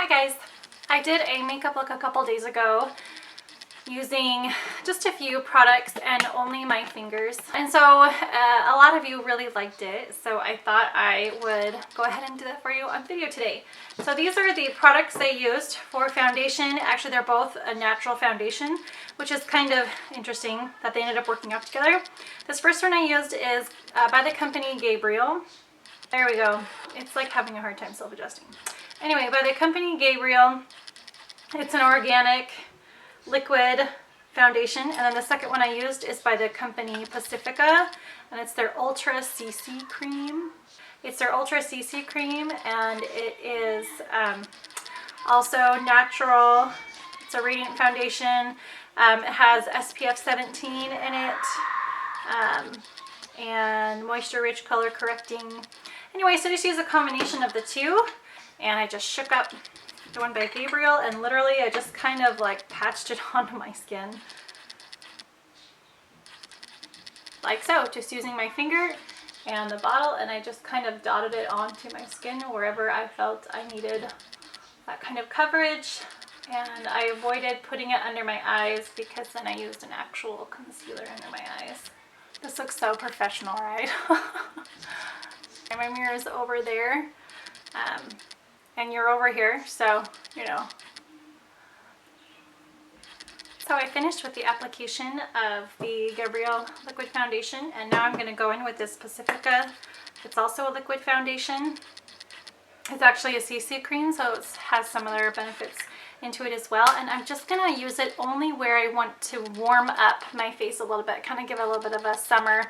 Hi guys! I did a makeup look a couple days ago using just a few products and only my fingers. And so a lot of you really liked it, so I thought I would go ahead and do that for you on video today. So these are the products I used for foundation. Actually, they're both a natural foundation, which is kind of interesting that they ended up working out together. This first one I used is by the company Gabriel. There we go. It's like having a hard time self-adjusting. Anyway, by the company Gabriel, it's an organic liquid foundation. And then the second one I used is by the company Pacifica, and it's their Ultra CC cream. It's their Ultra CC cream, and it is also natural. It's a radiant foundation. It has SPF 17 in it, and moisture rich color correcting. Anyway, so just use a combination of the two, and I just shook up the one by Gabriel, and literally I just kind of like patched it onto my skin. Like so, just using my finger and the bottle, and I just kind of dotted it onto my skin wherever I felt I needed that kind of coverage. And I avoided putting it under my eyes because then I used an actual concealer under my eyes. This looks so professional, right? My mirror is over there, and you're over here, so you know. So I finished with the application of the Gabriel liquid foundation, and now I'm going to go in with this Pacifica. It's also a liquid foundation. It's actually a CC cream, so it has some other benefits into it as well. And I'm just going to use it only where I want to warm up my face a little bit, kind of give it a little bit of a summer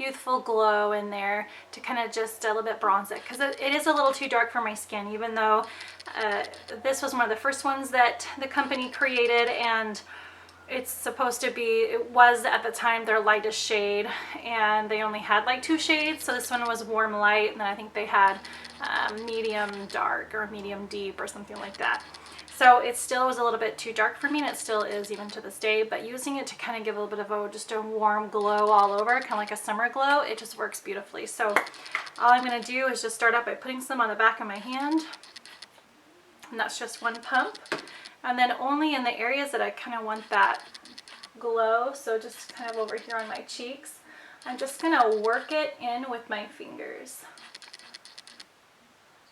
youthful glow in there, to kind of just a little bit bronze it, because it is a little too dark for my skin, even though this was one of the first ones that the company created, and it's supposed to be, it was at the time their lightest shade, and they only had like 2 shades. So this one was warm light, and then I think they had medium dark or medium deep or something like that. So it still was a little bit too dark for me, and it still is even to this day, but using it to kind of give a little bit of just a warm glow all over, kind of like a summer glow, it just works beautifully. So all I'm going to do is just start out by putting some on the back of my hand, and that's just one pump. And then only in the areas that I kind of want that glow, so just kind of over here on my cheeks, I'm just going to work it in with my fingers.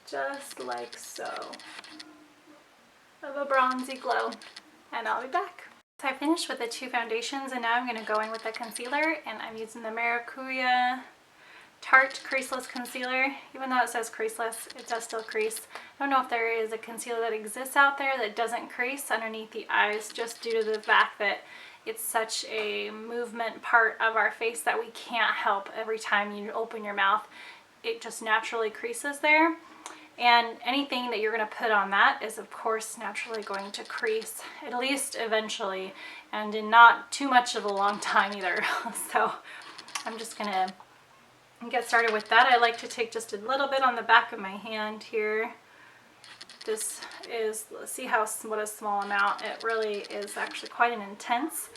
Just like so. Of a bronzy glow, and I'll be back. So I finished with the 2 foundations, and now I'm going to go in with the concealer, and I'm using the Maracuja Tarte Creaseless Concealer. Even though it says creaseless, it does still crease. I don't know if there is a concealer that exists out there that doesn't crease underneath the eyes, just due to the fact that it's such a movement part of our face that we can't help. Every time you open your mouth, it just naturally creases there. And anything that you're going to put on that is of course naturally going to crease, at least eventually, and in not too much of a long time either. So I'm just going to get started with that. I like to take just a little bit on the back of my hand here. This is, let's see what a small amount. It really is actually quite an intense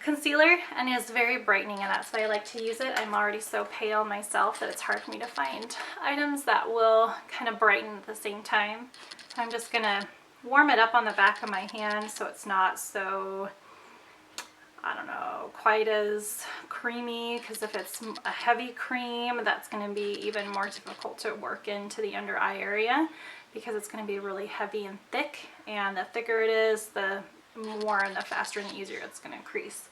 concealer, and is very brightening, and that's why I like to use it. I'm already so pale myself that it's hard for me to find items that will kind of brighten at the same time. So I'm just gonna warm it up on the back of my hand so it's not so, I don't know, quite as creamy, because if it's a heavy cream, that's going to be even more difficult to work into the under eye area, because it's going to be really heavy and thick, and the thicker it is, the more and the faster and the easier it's going to crease.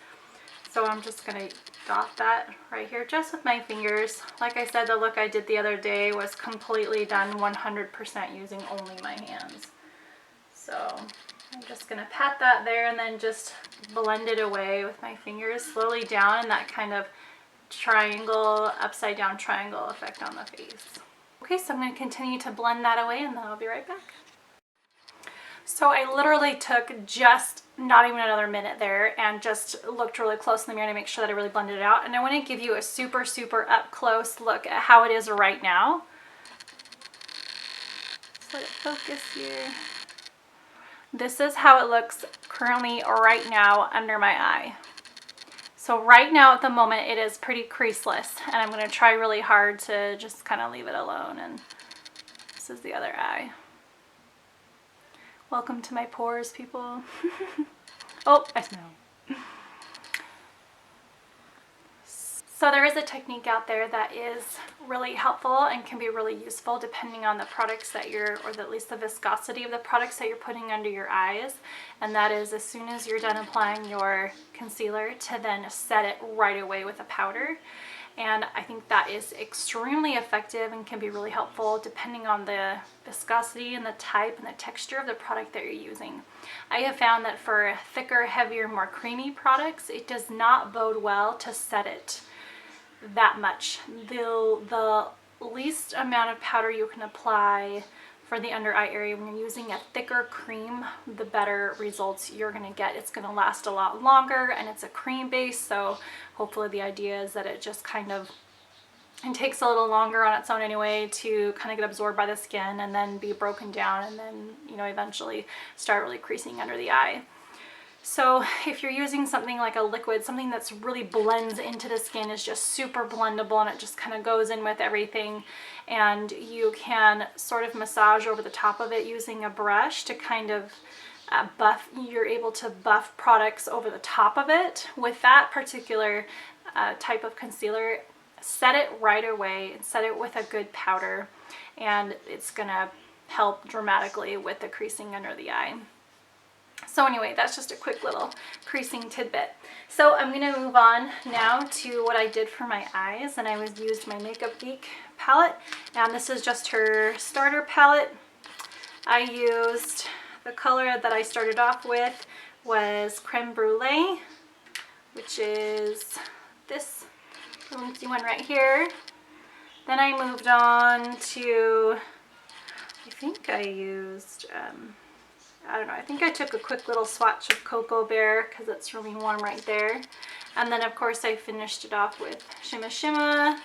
So I'm just going to dot that right here just with my fingers. Like I said, the look I did the other day was completely done 100% using only my hands. So I'm just going to pat that there, and then just blend it away with my fingers slowly down in that kind of triangle, upside down triangle effect on the face. Okay, so I'm going to continue to blend that away, and then I'll be right back. So I literally took just not even another minute there and just looked really close in the mirror to make sure that I really blended it out. And I want to give you a super, super up close look at how it is right now. Just let it focus here. This is how it looks currently right now under my eye. So right now at the moment it is pretty creaseless, and I'm going to try really hard to just kind of leave it alone. And this is the other eye. Welcome to my pores, people. Oh, I smell. So there is a technique out there that is really helpful and can be really useful depending on the products that you're, or at least the viscosity of the products that you're putting under your eyes. And that is, as soon as you're done applying your concealer, to then set it right away with a powder. And I think that is extremely effective and can be really helpful depending on the viscosity and the type and the texture of the product that you're using. I have found that for thicker, heavier, more creamy products, it does not bode well to set it that much. The least amount of powder you can apply for the under eye area when you're using a thicker cream, the better results you're going to get. It's going to last a lot longer, and it's a cream base, so hopefully the idea is that it just kind of, it takes a little longer on its own anyway to kind of get absorbed by the skin and then be broken down, and then, you know, eventually start really creasing under the eye. So if you're using something like a liquid, something that's really blends into the skin, is just super blendable, and it just kind of goes in with everything, and you can sort of massage over the top of it using a brush to kind of buff, you're able to buff products over the top of it. With that particular type of concealer, set it right away and set it with a good powder, and it's gonna help dramatically with the creasing under the eye. So anyway, that's just a quick little creasing tidbit. So I'm going to move on now to what I did for my eyes, and I used my Makeup Geek palette, and this is just her starter palette. I used, the color that I started off with was Creme Brulee, which is this fancy one right here. Then I moved on to, I think I used, I don't know, I think I took a quick little swatch of Cocoa Bear because it's really warm right there. And then of course I finished it off with Shimma Shimma.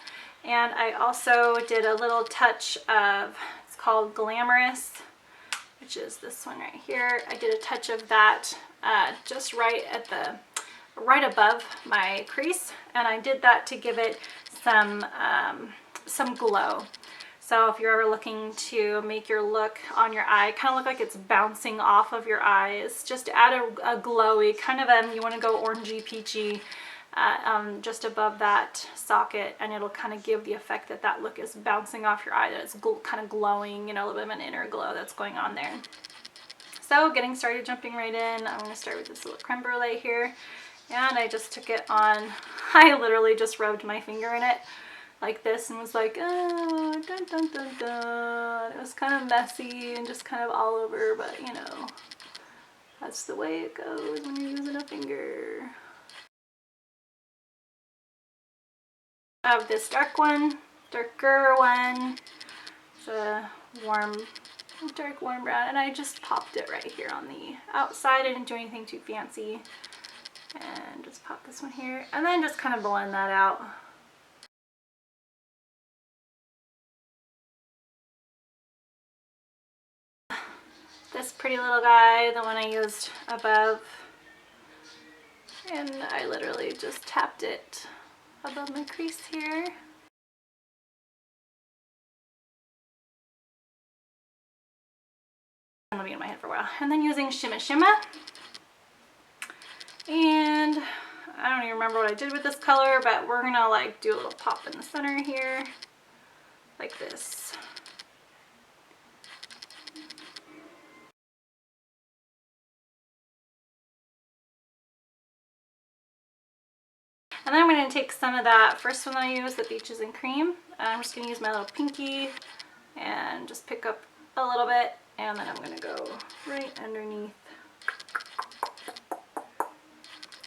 And I also did a little touch of, it's called Glamorous, which is this one right here. I did a touch of that just right at the, right above my crease. And I did that to give it some glow. So if you're ever looking to make your look on your eye kind of look like it's bouncing off of your eyes, just add a glowy, kind of you want to go orangey, peachy, just above that socket, and it'll kind of give the effect that that look is bouncing off your eye, that it's kind of glowing, you know, a little bit of an inner glow that's going on there. So getting started, jumping right in, I'm going to start with this little Creme Brulee here, and I just took it on, I literally just rubbed my finger in it like this and was like, oh, dun, dun, dun, dun. It was kind of messy and just kind of all over, but you know, that's the way it goes when you're using a finger. I have this darker one. It's a dark warm brown, and I just popped it right here on the outside. I didn't do anything too fancy, and just pop this one here, and then just kind of blend that out. This pretty little guy, the one I used above, and I literally just tapped it above my crease here. It'll be in my head for a while. And then using Shimma Shimma, and I don't even remember what I did with this color, but we're gonna like do a little pop in the center here, like this. And then I'm going to take some of that first one that I used, the Beaches and Cream, and I'm just going to use my little pinky and just pick up a little bit, and then I'm going to go right underneath,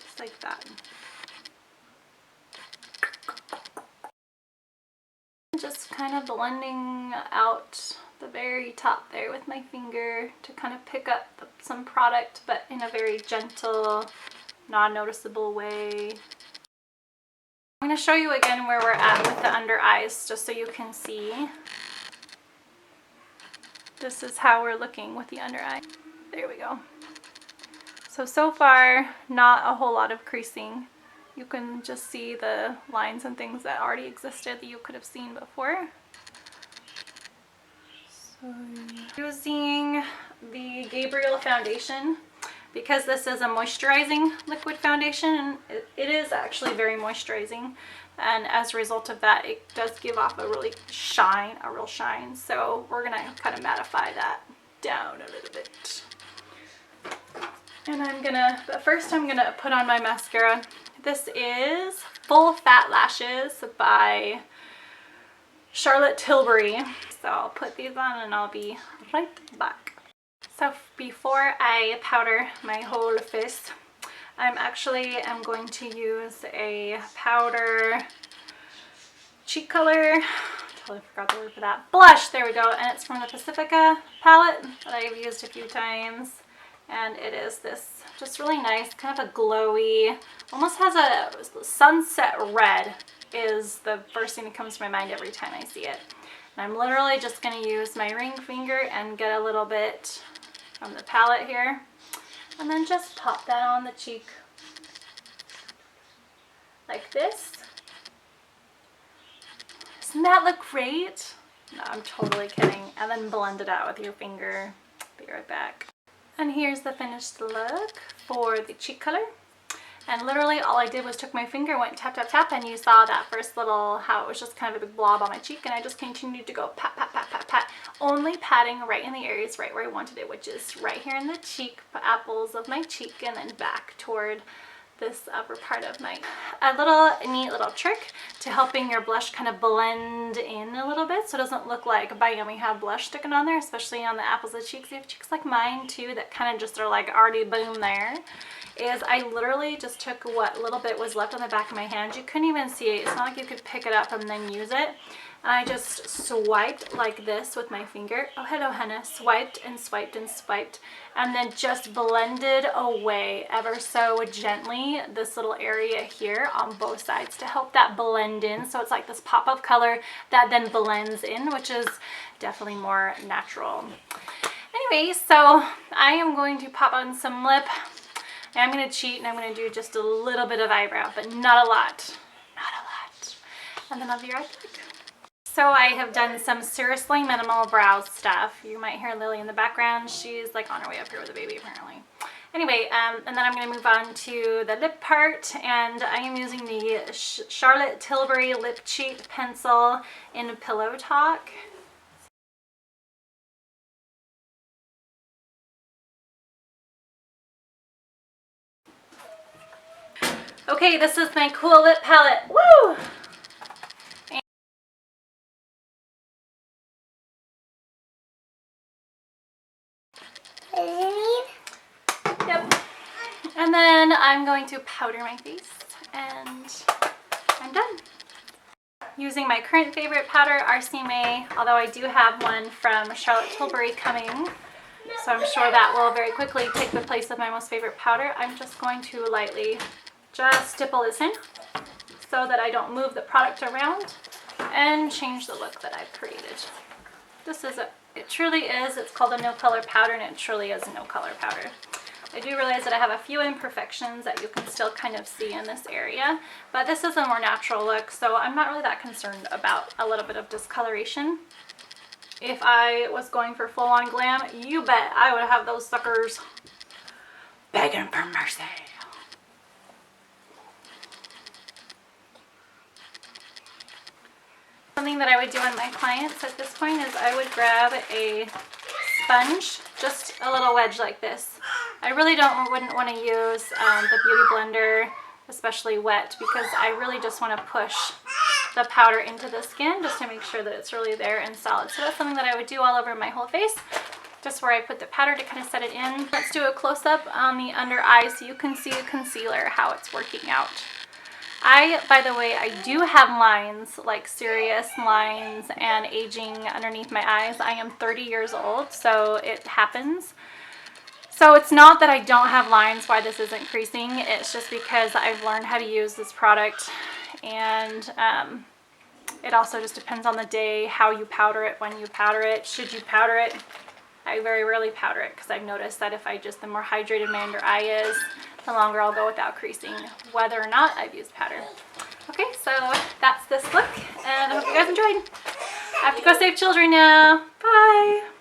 just like that. Just kind of blending out the very top there with my finger to kind of pick up some product, but in a very gentle, non-noticeable way. I'm going to show you again where we're at with the under eyes, just so you can see. This is how we're looking with the under eye. There we go. So far, not a whole lot of creasing. You can just see the lines and things that already existed that you could have seen before. So using the Gabriel foundation. Because this is a moisturizing liquid foundation, it is actually very moisturizing. And as a result of that, it does give off a real shine. So we're gonna kind of mattify that down a little bit. And but first I'm gonna put on my mascara. This is Full Fat Lashes by Charlotte Tilbury. So I'll put these on and I'll be right back. So before I powder my whole face, I'm going to use a powder cheek color. Totally forgot the word for that. Blush, there we go. And it's from the Pacifica palette that I've used a few times. And it is this just really nice, kind of a glowy, almost has a sunset red is the first thing that comes to my mind every time I see it. And I'm literally just going to use my ring finger and get a little bit from the palette here. And then just pop that on the cheek like this. Doesn't that look great? No, I'm totally kidding. And then blend it out with your finger. Be right back. And here's the finished look for the cheek color. And literally all I did was took my finger, went tap, tap, tap, and you saw that first little, how it was just kind of a big blob on my cheek, and I just continued to go pat, pat, pat, pat, pat, only patting right in the areas right where I wanted it, which is right here in the cheek, apples of my cheek, and then back toward this upper part of my, a neat little trick to helping your blush kind of blend in a little bit so it doesn't look like bam, we have blush sticking on there, especially on the apples of the cheeks. You have cheeks like mine too that kind of just are like already boom there. Is I literally just took what little bit was left on the back of my hand. You couldn't even see it. It's not like you could pick it up and then use it. And I just swiped like this with my finger. Oh, hello, Hannah. Swiped and swiped and swiped. And then just blended away ever so gently this little area here on both sides to help that blend in. So it's like this pop of color that then blends in, which is definitely more natural. Anyway, so I am going to pop on some lip. I'm going to cheat and I'm going to do just a little bit of eyebrow, but not a lot. Not a lot. And then I'll be right back. So I have done some seriously minimal brow stuff. You might hear Lily in the background. She's like on her way up here with a baby apparently. Anyway, and then I'm going to move on to the lip part, and I am using the Charlotte Tilbury Lip Cheat Pencil in Pillow Talk. Okay, this is my cool lip palette. Woo! Yep. And then I'm going to powder my face, and I'm done. Using my current favorite powder, RCMA, although I do have one from Charlotte Tilbury coming, so I'm sure that will very quickly take the place of my most favorite powder. I'm just going to lightly just stipple this in so that I don't move the product around and change the look that I've created. This is it truly is, it's called a no color powder, and it truly is a no color powder. I do realize that I have a few imperfections that you can still kind of see in this area, but this is a more natural look, so I'm not really that concerned about a little bit of discoloration. If I was going for full on glam, you bet I would have those suckers begging for mercy. Something that I would do on my clients at this point is I would grab a sponge, just a little wedge like this. I really wouldn't want to use the Beauty Blender, especially wet, because I really just want to push the powder into the skin just to make sure that it's really there and solid. So that's something that I would do all over my whole face, just where I put the powder to kind of set it in. Let's do a close-up on the under eye so you can see the concealer, how it's working out. By the way, I do have lines, like serious lines and aging underneath my eyes. I am 30 years old, so it happens. So it's not that I don't have lines why this isn't creasing. It's just because I've learned how to use this product, and it also just depends on the day, how you powder it, when you powder it, should you powder it. I very rarely powder it because I've noticed that if the more hydrated my under eye is, the longer I'll go without creasing, whether or not I've used powder. Okay, so that's this look, and I hope you guys enjoyed. I have to go save children now. Bye!